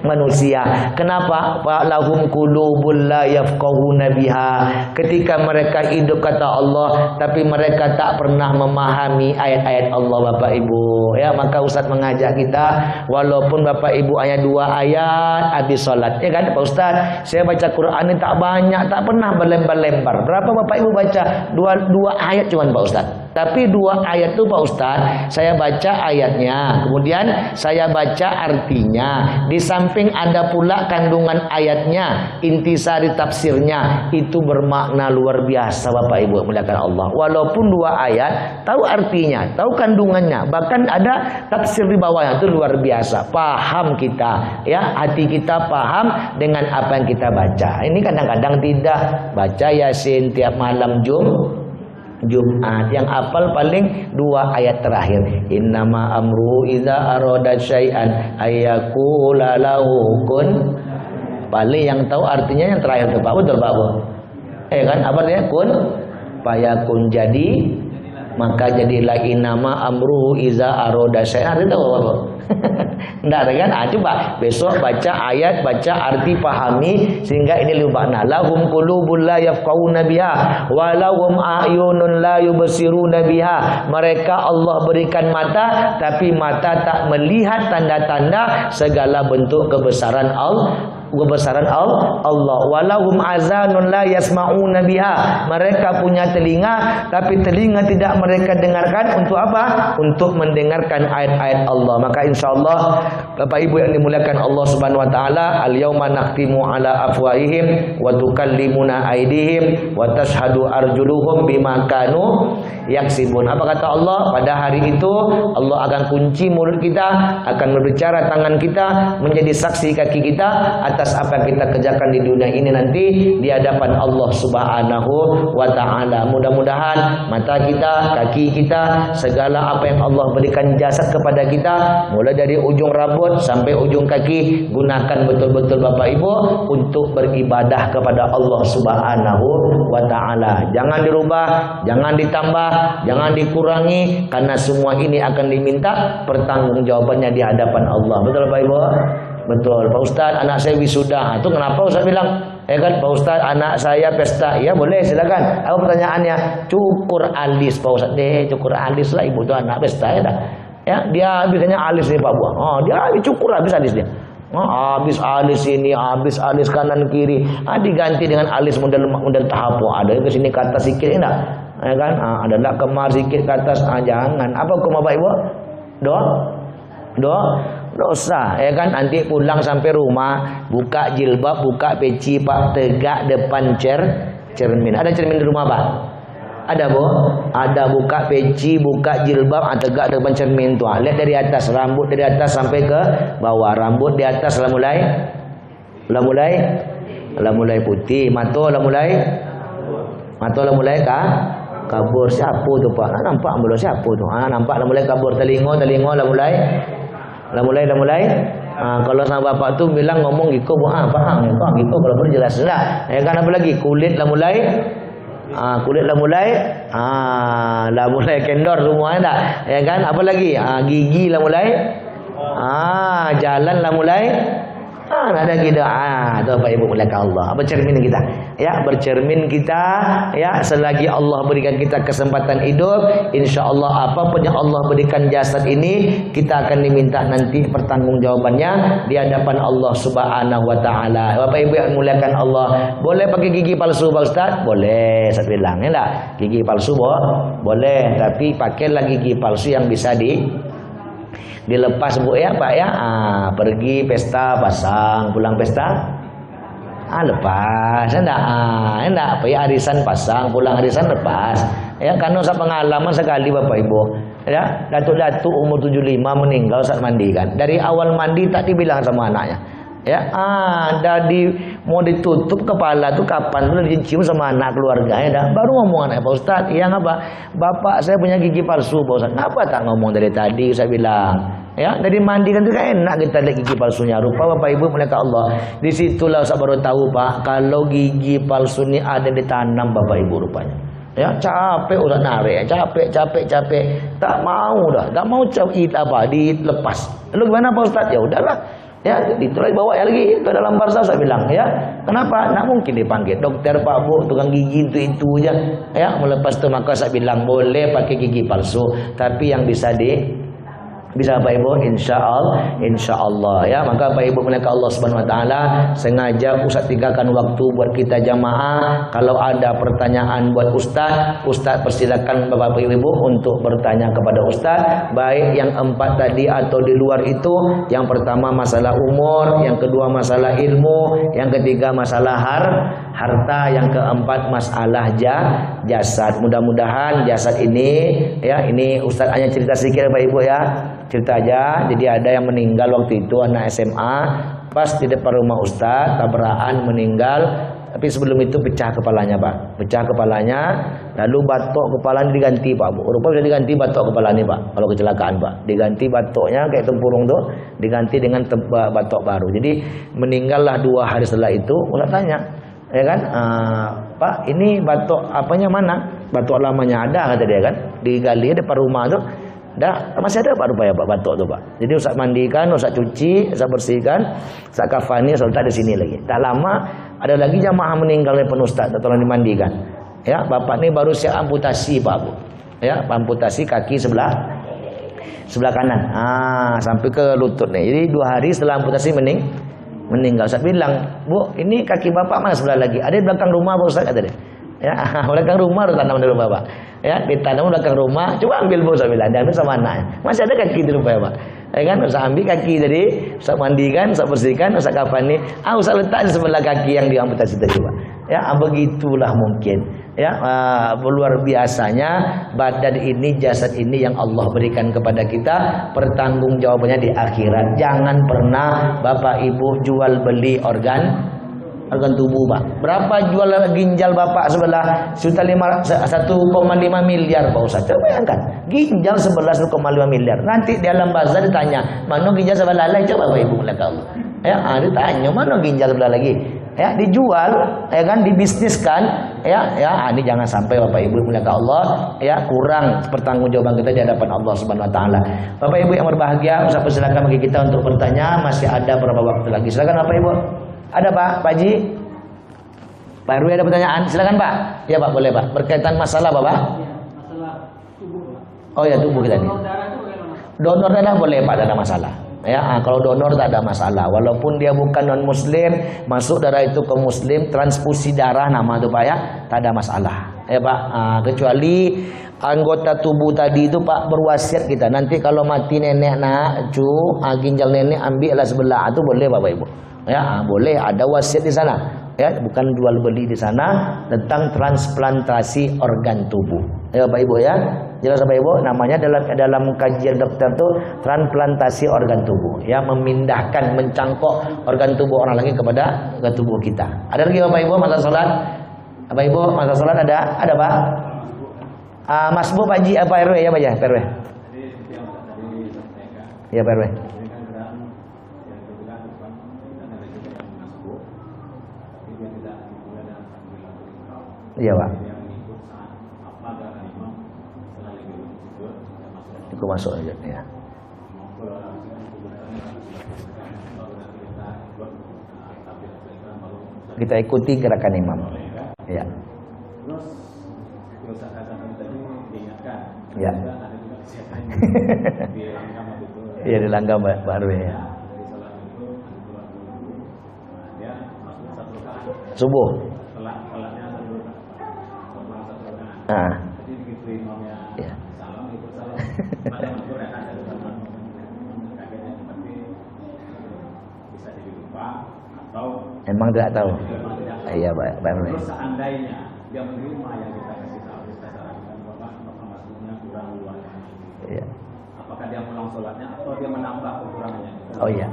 manusia. Kenapa? Lahum qulubul la yafqahuna biha. Ketika mereka hidup kata Allah, tapi mereka tak pernah memahami ayat-ayat Allah Bapak Ibu. Ya, maka Ustaz mengajak kita, walaupun Bapak Ibu hanya 2 ayat habis salat. Ya kan Pak Ustaz, saya baca Quran ini tak banyak, tak pernah berlembar-lembar. Berapa Bapak Ibu baca? 2 ayat cuman Pak Ustaz. Tapi 2 ayat itu Pak Ustaz, saya baca ayatnya, kemudian saya baca artinya. Di samping ada pula kandungan ayatnya, intisari tafsirnya, itu bermakna luar biasa Bapak Ibu muliakan Allah. Walaupun 2 ayat, tahu artinya, tahu kandungannya, bahkan ada tafsir di bawahnya, itu luar biasa. Paham kita, ya, hati kita paham dengan apa yang kita baca. Ini kadang-kadang tidak baca Yasin tiap malam Jumat, yang hafal paling 2 ayat terakhir. Innama amru idza arada syai'an ayyaqula lahu kun. Paling yang tahu artinya yang terakhir itu Pak, betul Pak Bu? Kan apa artinya? Kun fayakun, jadi maka jadilah. Innama amru idza arada syai'an, artinya tahu apa? Enggak kan? Coba besok baca ayat, baca arti, pahami sehingga ini lebih makna. Lahum qulubun la yafqahuna biha wa lahum a'yunun la yubsiruna biha. Mereka Allah berikan mata, tapi mata tak melihat tanda-tanda segala bentuk kebesaran Allah. Walahum azanun la yasma'una biha. Mereka punya telinga, tapi telinga tidak mereka dengarkan. Untuk apa? Untuk mendengarkan ayat-ayat Allah. Maka insyaallah Bapak Ibu yang dimuliakan Allah Subhanahu wa taala, al-yauma nakhtimu ala afwahihim wa tukallimuna aydihim wa tashhadu arjuluhum bima kanu yaksibun. Apa kata Allah? Pada hari itu Allah akan kunci mulut kita, akan berbicara tangan kita, menjadi saksi kaki kita atas apa yang kita kerjakan di dunia ini nanti di hadapan Allah Subhanahu wa taala. Mudah-mudahan mata kita, kaki kita, segala apa yang Allah berikan jasad kepada kita, mulai dari ujung rambut sampai ujung kaki, gunakan betul-betul Bapak Ibu untuk beribadah kepada Allah Subhanahu wa taala. Jangan dirubah, jangan ditambah, jangan dikurangi, karena semua ini akan diminta pertanggungjawabannya di hadapan Allah. Betul Bapak Ibu? Betul. Pak Ustaz, anak saya wisuda. Itu kenapa Ustaz bilang? Kan Pak Ustaz, anak saya pesta. Ya boleh, silakan. Apa pertanyaannya? Cukur alis Pak Ustaz. Cukur alis lah, ibu tu anak pesta ya dah. Ya, dia habisnya alis ni Pak Buah. Dia habis cukur habis alis dia. Habis alis ini, habis alis kanan kiri. Diganti dengan alis model tahap. Ada ke sini ke atas sikit enggak? Ya kan? Ada nak kemar sikit ke atas. Jangan. Apa hukum Bapak Ibu? Dosa, ya kan? Nanti pulang sampai rumah, buka jilbab, buka peci Pak, tegak depan cermin. Ada cermin di rumah Pak? Ada Bu? Ada, buka peci, buka jilbab, tegak depan cermin tuh. Lihat dari atas, rambut dari atas sampai ke bawah. Rambut di atas lah mulai putih, mata lah mulai kabur. Siapa tu Pak? Nampak belum siapa tu? Nampak lah mulai kabur. Telinga lah mulai. Kalau sama bapak tu bilang ngomong gitu, faham gitu kalau perlu jelas lah. Ya kan? Apa lagi? Kulit lah mulai kendor semua dah. Ya kan? Apa lagi? Gigi lah mulai. Jalan lah mulai. Ada kita. Itu Bapak Ibu muliakan Allah. Bercermin kita. Ya, bercermin kita. Ya, selagi Allah berikan kita kesempatan hidup, insyaallah apapun yang Allah berikan jasad ini, kita akan diminta nanti pertanggungjawabannya di hadapan Allah Subhanahu wa taala. Bapak Ibu yang muliakan Allah, boleh pakai gigi palsu Pak Ustaz? Boleh, saya bilang ya enggak? Gigi palsu boleh, tapi pakailah gigi palsu yang bisa dilepas Bu ya Pak ya. Pergi pesta pasang, pulang pesta lepas. Enggak pergi arisan pasang, pulang arisan lepas. Ya, karena saya pengalaman sekali Bapak Ibu. Ya, datuk-datuk umur 75 meninggal saat mandi kan. Dari awal mandi tak dibilang sama anaknya. Ya, dari mau ditutup kepala tuh kapan boleh dicium sama anak keluarganya dah. Baru ngomong anak Pak Ustaz, yang apa? Bapak saya punya gigi palsu Pak Ustaz. Kenapa tak ngomong dari tadi? Saya bilang, ya, dari mandi kan enak kita lihat gigi palsunya. Rupa Bapak Ibu muliakan Allah. Di situlah saya baru tahu Pak, kalau gigi palsu ini ada ditanam Bapak Ibu rupanya. Ya, capek udah narik, capek. Tak mau dilepas. Lalu gimana Pak Ustaz? Ya udahlah. Ya, itulah bawa lagi ke dalam barzah saya bilang, ya. Kenapa? Nak mungkin dipanggil dokter Pak Bu, tukang gigi itu aja. Ya, melepas itu maka saya bilang boleh pakai gigi palsu, tapi yang bisa Bisa Bapak Ibu, insya Allah ya. Maka Bapak Ibu mereka Allah Subhanahu Wa Taala sengaja Ustaz tinggalkan waktu buat kita jamaah. Kalau ada pertanyaan buat Ustaz persilakan Bapak Ibu untuk bertanya kepada Ustaz. Baik yang 4 tadi atau di luar itu. Yang pertama masalah umur, yang kedua masalah ilmu, yang ketiga masalah harta, yang keempat masalah jasad. Mudah-mudahan jasad ini ya, ini Ustaz hanya cerita sedikit Bapak Ibu ya. Cerita aja. Jadi ada yang meninggal waktu itu anak SMA pas di depan rumah Ustaz, tabrakan meninggal. Tapi sebelum itu pecah kepalanya Pak. Pecah kepalanya, lalu batok kepalanya diganti Pak Bu. Rupanya bisa diganti batok kepalanya Pak. Kalau kecelakaan Pak, diganti batoknya kayak tempurung tuh, diganti dengan batok baru. Jadi meninggallah 2 hari setelah itu. Ustaz tanya, ya kan, Pak ini batok apanya mana? Batok lamanya ada kata dia kan, digali depan rumah tuh. Dah masih ada Pak rupanya Pak batok tuh Pak. Jadi Ustaz mandikan, Ustaz cuci, Ustaz bersihkan, Ustaz kafani, Ustaz letak di sini lagi. Tak lama ada lagi jamaah meninggal oleh Ustaz, tak tolong dimandikan. Ya, bapak ni baru siap amputasi Pak Bu. Ya, amputasi kaki sebelah kanan. Sampai ke lutut nih. Jadi 2 hari setelah amputasi meninggal. Ustaz bilang, "Bu, ini kaki bapak mana sebelah lagi?" Ada di belakang rumah Pak Ustaz kata dia. Ya, belakang rumah harus tanam di rumah Pak. Ya, ditanam belakang rumah. Coba ambil Bu, saya bilang, dan sama anaknya. Masih ada kaki di rumah Pak. Ya kan, Ustaz ambil kaki tadi, Ustaz mandikan, Ustaz bersihkan, Ustaz kafani. Ustaz letak di sebelah kaki yang diamputasi tadi Pak. Ya, begitulah mungkin. Ya, luar biasanya badan ini, jasad ini yang Allah berikan kepada kita, pertanggungjawabannya di akhirat. Jangan pernah Bapak Ibu jual beli organ tubuh Pak. Berapa jual ginjal Bapak sebelah 1,5 miliar Pak Ustaz. Coba bayangkan, ginjal sebelah 1,5 miliar. Nanti di alam bazar ditanya, mana ginjal sebelah lagi? Coba Bapak Ibu melihat Allah. Ya, ditanya mana ginjal sebelah lagi? Ya, dijual, ya kan, dibisniskan, ya, ini jangan sampai Bapak Ibu melihat Allah, ya, kurang pertanggungjawaban kita di hadapan Allah Subhanahu Wa Taala. Bapak Ibu yang berbahagia, Ustaz persilakan bagi kita untuk bertanya. Masih ada beberapa waktu lagi. Silakan Bapak Ibu. Ada Pak Haji? Pak Rui ada pertanyaan? Silakan Pak. Ya Pak, boleh Pak. Berkaitan masalah Bapak? Masalah tubuh Pak. Oh ya, tubuh kita ini. Donor darah boleh Pak, tidak ada masalah. Ya, kalau donor tak ada masalah. Walaupun dia bukan non muslim, masuk darah itu ke muslim, transfusi darah nama itu Pak ya, tak ada masalah. Ya Pak, kecuali anggota tubuh tadi itu Pak berwasiat kita. Nanti kalau mati nenek ginjal nenek ambillah sebelah itu boleh Bapak Ibu. Ya, boleh, ada wasiat di sana. Ya, bukan jual beli di sana tentang transplantasi organ tubuh. Ya Bapak Ibu ya. Jelas Bapak Ibu, namanya dalam kajian dokter itu transplantasi organ tubuh. Ya, memindahkan, mencangkok organ tubuh orang lain kepada tubuh kita. Ada lagi Bapak Ibu masa salat? Bapak Ibu masa salat ada? Ada Pak? Mas Bu Pak Haji apa RW ya Pak ya? RW. Ya Pak RW. Iya Pak. Itu masuk aja ya. Kita ikuti gerakan imam. Ya. Ya. Iya di langgam baru ya. Subuh. Ya. Emang tidak tahu. Iya, Pak. Terus seandainya dia menerima yang kita kasih tahu, kita sarankan Bapak masuknya kurang luar. Iya. Apakah dia pulang sholatnya atau dia menambah kekurangannya? Oh iya.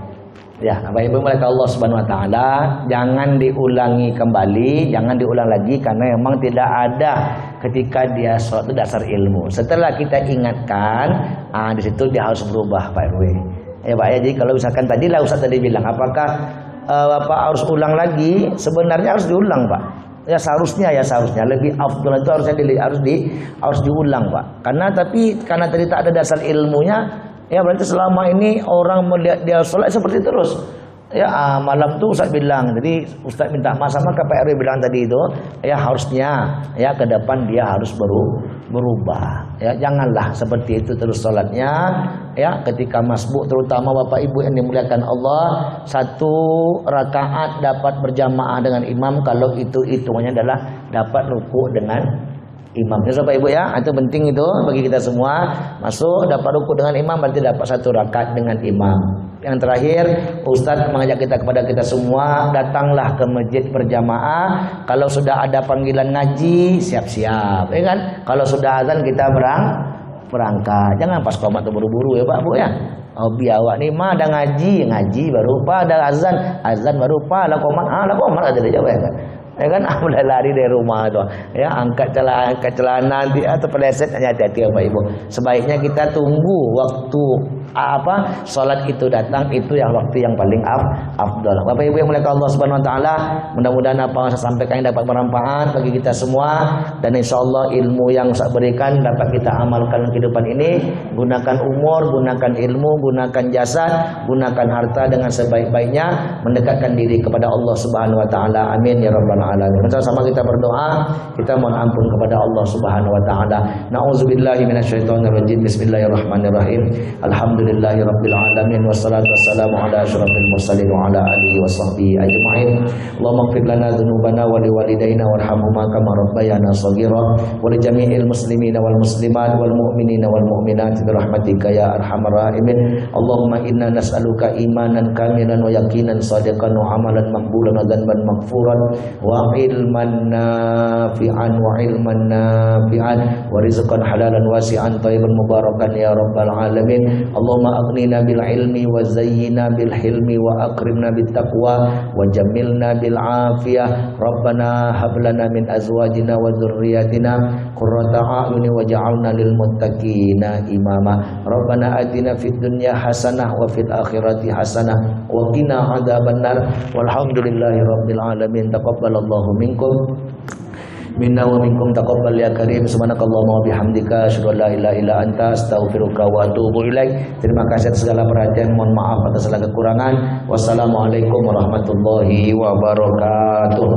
Ya, Bapak Ibu mereka Allah Subhanahu Wa Taala, jangan diulangi kembali, jangan diulang lagi karena memang tidak ada ketika dia sholat itu dasar ilmu. Setelah kita ingatkan, di situ dia harus berubah Pak RW. Ya Pak ya, jadi kalau misalkan tadi lah Ustaz tadi bilang, apakah Bapak harus ulang lagi? Sebenarnya harus diulang Pak. Ya seharusnya lebih afdal itu harus diulang Pak. Karena tadi tak ada dasar ilmunya, ya berarti selama ini orang melihat dia sholat seperti terus. Ya malam tuh Ustaz bilang, jadi Ustaz minta maaf sama KPRW bilang tadi itu, ya harusnya ya ke depan dia harus berubah. Ya, janganlah seperti itu terus salatnya. Ya, ketika masbuk terutama Bapak Ibu yang dimuliakan Allah, 1 rakaat dapat berjamaah dengan imam kalau itu hitungannya adalah dapat rukuk dengan imam. Ya Bapak Ibu ya, itu penting itu bagi kita semua. Masuk dapat rukuk dengan imam berarti dapat 1 rakaat dengan imam. Yang terakhir, Ustadz mengajak kita semua, datanglah ke masjid berjamaah. Kalau sudah ada panggilan ngaji, siap-siap, ya kan? Kalau sudah azan kita berangkat. Jangan pas qomat buru-buru ya Pak Bu ya. Oh biawak nih mah ada ngaji baru Pak, ada azan baru Pak, lah qomat ada jawab ya kan? Ya kan, mulai lari dari rumah tuh. Ya, angkat celana nanti atau peleset, hati-hati Bapak Ibu. Sebaiknya kita tunggu waktu salat itu datang, itu yang waktu yang paling afdal. Bapak Ibu yang muliakan Allah Subhanahu wa taala, mudah-mudahan apa yang saya sampaikan dapat bermanfaat bagi kita semua, dan insyaallah ilmu yang saya berikan dapat kita amalkan dalam kehidupan ini. Gunakan umur, gunakan ilmu, gunakan jasad, gunakan harta dengan sebaik-baiknya, mendekatkan diri kepada Allah Subhanahu wa taala. Amin ya rabbal alamin. Sama-sama kita berdoa, kita mohon ampun kepada Allah Subhanahu wa taala. Nauzubillahi minasyaitonir rajim. Bismillahirrahmanirrahim. Alhamdulillahi rabbil alamin, wassalatu wassalamu ala asyrafil mursalin wa ala alihi washabbihi ajmain. Allahumma ighfir lana dzunubana wa liwalidayna warhamhuma kama rabbayana shaghira wa li jami'il muslimina wal muslimat wal mu'minina wal mu'minat bi rahmatika ya arhamar rahimin. Allahumma inna nas'aluka imanan kamilan wa yaqinan shadiqan wa amalan maqbulan wa dhanban maghfuran wa ilman nafi'an wa rizqan halalan wasi'an thayyiban mubarakan ya rabbal alamin. Allahumma aghnina bil ilmi wa zayyina bil hilmi wa akrimna bit taqwa wa jamilna bil afiyah. Rabbana hab lana min azwajina wa dzurriyyatina qurrata a'yuni waj'alna lil muttaqina imama. Rabbana atina fid dunya hasanah wa fil akhirati hasanah wa qina adzabannar. Walhamdulillahi rabbil alamin. Taqabbalallahu minkum minna wa minkum, taqabbal ya karim. Subhanakallahumma wa bihamdika asyhadu an la ilaha illa anta astaghfiruka wa atubu ilaik. Terima kasih atas segala perhatian, mohon maaf atas segala kekurangan. Wassalamualaikum warahmatullahi wabarakatuh.